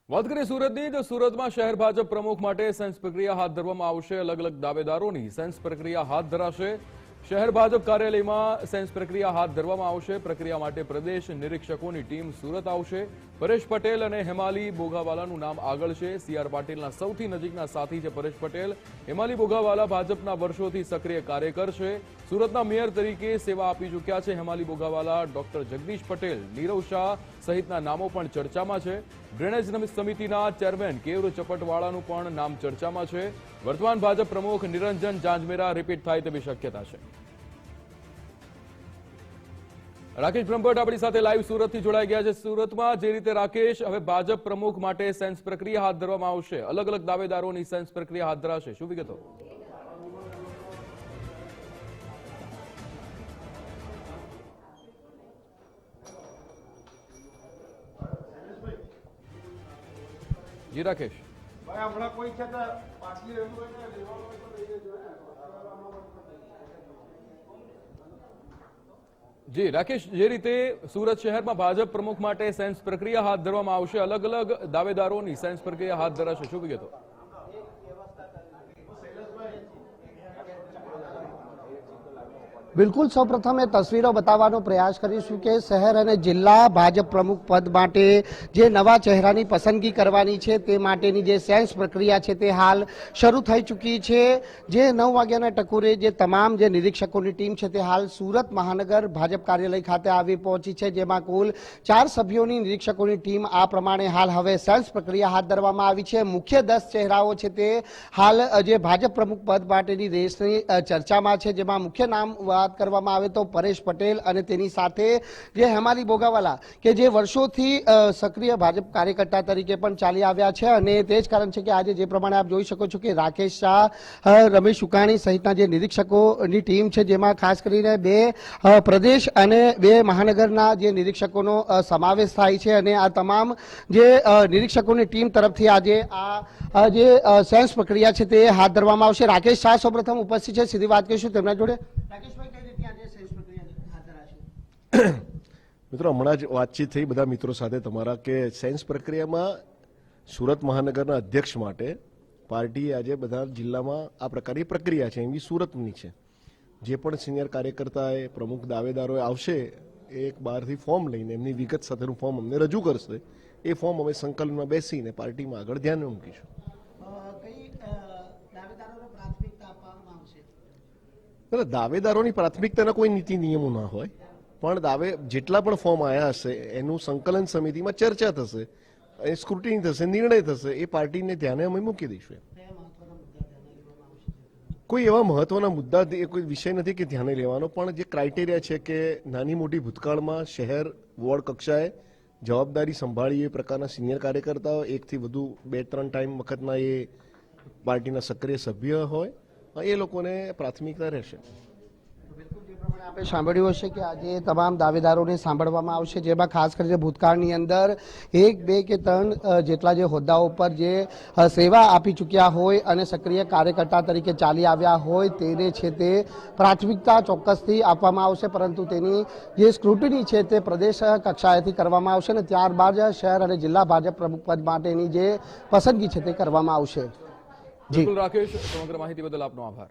વાત કરીએ સુરતની તો સુરતમાં શહેર ભાજપ પ્રમુખ માટે સેન્સ પ્રક્રિયા હાથ ધરવામાં આવશે। અલગ અલગ દાવેદારોની સેન્સ પ્રક્રિયા હાથ ધરાશે। શહેર ભાજપ કાર્યાલયમાં સેન્સ પ્રક્રિયા હાથ ધરવામાં આવશે। પ્રક્રિયા માટે પ્રદેશ નિરીક્ષકોની ટીમ સુરત આવશે। પરેશ પટેલ અને હેમાલી બોઘાવાલાનું નામ આગળ છે। સીઆર પાટીલના સૌથી નજીકના સાથી છે પરેશ પટેલ। હેમાલી બોઘાવાલા ભાજપના વર્ષોથી સક્રિય કાર્યકર છે। સુરતના મેયર તરીકે સેવા આપી ચૂક્યા છે હેમાલી બોઘાવાલા। ડોક્ટર જગદીશ પટેલ, નીરવ શાહ સહિતના નામો પણ ચર્ચામાં છે। ડ્રેનેજ સમિતિના ચેરમેન કેયુર ચપટવાળાનું પણ નામ ચર્ચામાં છે। વર્તમાન ભાજપ પ્રમુખ નિરંજન જાંજમેરા રિપીટ થાય તેવી શક્યતા છે। રાકેશ બ્રહ્મભટ્ટ આપણી સાથે લાઈવ સુરતથી જોડાઈ ગયા છે। સુરતમાં જે રીતે રાકેશ, હવે ભાજપ પ્રમુખ માટે સેન્સ પ્રક્રિયા હાથ ધરવામાં આવશે। અલગ અલગ દાવેદારોની સેન્સ પ્રક્રિયા હાથ ધરાશે, શું વિગતો? જી રાકેશ। જી રાકેશ, જે રીતે સુરત શહેરમાં ભાજપ પ્રમુખ માટે સેન્સ પ્રક્રિયા હાથ ધરવામાં આવશે, અલગ અલગ દાવેદારોની સેન્સ પ્રક્રિયા હાથ ધરાશે, શું વિગતો? બિલકુલ, સૌપ્રથમ એ તસવીરો બતાવવાનો પ્રયાસ કરીશું કે શહેર અને જિલ્લા ભાજપ પ્રમુખ પદ માટે જે નવા ચહેરાની પસંદગી કરવાની છે તે માટેની જે સેન્સ પ્રક્રિયા છે તે હાલ શરૂ થઈ ચૂકી છે। જે 9 વાગ્યાના ટકોરે જે તમામ જે નિરીક્ષકોની ટીમ છે તે હાલ સુરત મહાનગર ભાજપ કાર્યાલય ખાતે આવી પહોંચી છે, જેમાં કુલ 4 સભ્યોની નિરીક્ષકોની ટીમ આ પ્રમાણે હાલ હવે સેન્સ પ્રક્રિયા હાથ ધરવામાં આવી છે। મુખ્ય 10 ચહેરાઓ છે તે હાલ જે ભાજપ પ્રમુખ પદ માટેની રેસની ચર્ચામાં છે, જેમાં મુખ્ય નામ વાત કરવામાં આવે તો પરેશ પટેલ અને તેની સાથે જે હેમાલી બોઘાવાલા કે જે વર્ષોથી સક્રિય ભાજપ કાર્યકર્તા તરીકે પણ ચાલી આવ્યા છે। અને તે જ કારણ છે કે આજે જે પ્રમાણે આપ જોઈ શકો છો કે રાકેશ શાહ, રમેશ સુકાણી સહિતના જે નિરીક્ષકોની ટીમ છે, જેમાં ખાસ કરીને 2 પ્રદેશ અને 2 મહાનગરના જે નિરીક્ષકોનો સમાવેશ થાય છે। અને આ તમામ જે નિરીક્ષકોની ટીમ તરફથી આજે આ જે સેન્સ પ્રક્રિયા છે તે હાથ ધરવામાં આવશે। રાકેશ શાહ સૌપ્રથમ ઉપસ્થિત છે, સીધી વાત કરીશું તેમના જોડે। મિત્રો, હમણાં જ વાતચીત થઈ બધા મિત્રો સાથે તમારા કે સેન્સ પ્રક્રિયામાં સુરત મહાનગરના અધ્યક્ષ માટે પાર્ટી આજે બધા જિલ્લામાં આ પ્રકારની પ્રક્રિયા છે, એવી સુરતની છે। જે પણ સિનિયર કાર્યકર્તા પ્રમુખ દાવેદારો આવશે, એક બહારથી ફોર્મ લઈને એમની વિગત સાથેનું ફોર્મ અમને રજૂ કરશે। એ ફોર્મ અમે સંકલનમાં બેસીને પાર્ટીમાં આગળ ધ્યાન મૂકીશું। દાવેદારોની પ્રાથમિકતાના કોઈ નીતિ નિયમો ના હોય, પણ જેટલા પણ ફોર્મ આવ્યા હશે એનું સંકલન સમિતિમાં ચર્ચા થશે, સ્ક્રુટિની થશે, નિર્ણય થશે, એ પાર્ટીને ધ્યાને અમે મૂકી દઈશું। કોઈ એવા મહત્વના મુદ્દા કોઈ વિષય નથી કે ધ્યાને લેવાનો, પણ જે ક્રાઇટેરિયા છે કે નાની મોટી ભૂતકાળમાં શહેર વોર્ડ કક્ષાએ જવાબદારી સંભાળી એ પ્રકારના સિનિયર કાર્યકર્તાઓ 1 થી વધુ 2-3 ટાઈમ વખતના એ પાર્ટીના સક્રિય સભ્ય હોય, એ લોકોને પ્રાથમિકતા રહેશે। આપણે સાંભળ્યું હશે કે આજે તમામ દાવેદારોને સાંભળવામાં આવશે, જેમાં ખાસ કરીને ભૂતકાળની અંદર 1, 2 કે 3 જેટલા જે હોદ્દાઓ પર જે સેવા આપી ચૂક્યા હોય અને સક્રિય કાર્યકર્તા તરીકે ચાલી આવ્યા હોય તેને છે તે પ્રાથમિકતા ચોક્કસથી આપવામાં આવશે, પરંતુ તેની જે સ્ક્રુટિની છે તે પ્રદેશ કક્ષાએથી કરવામાં આવશે અને ત્યારબાદ શહેર અને જિલ્લા ભાજપ પ્રમુખ પદ માટેની જે પસંદગી છે તે કરવામાં આવશે। બિલકુલ રાકેશ, સમગ્ર માહિતી બદલ આપનો આભાર।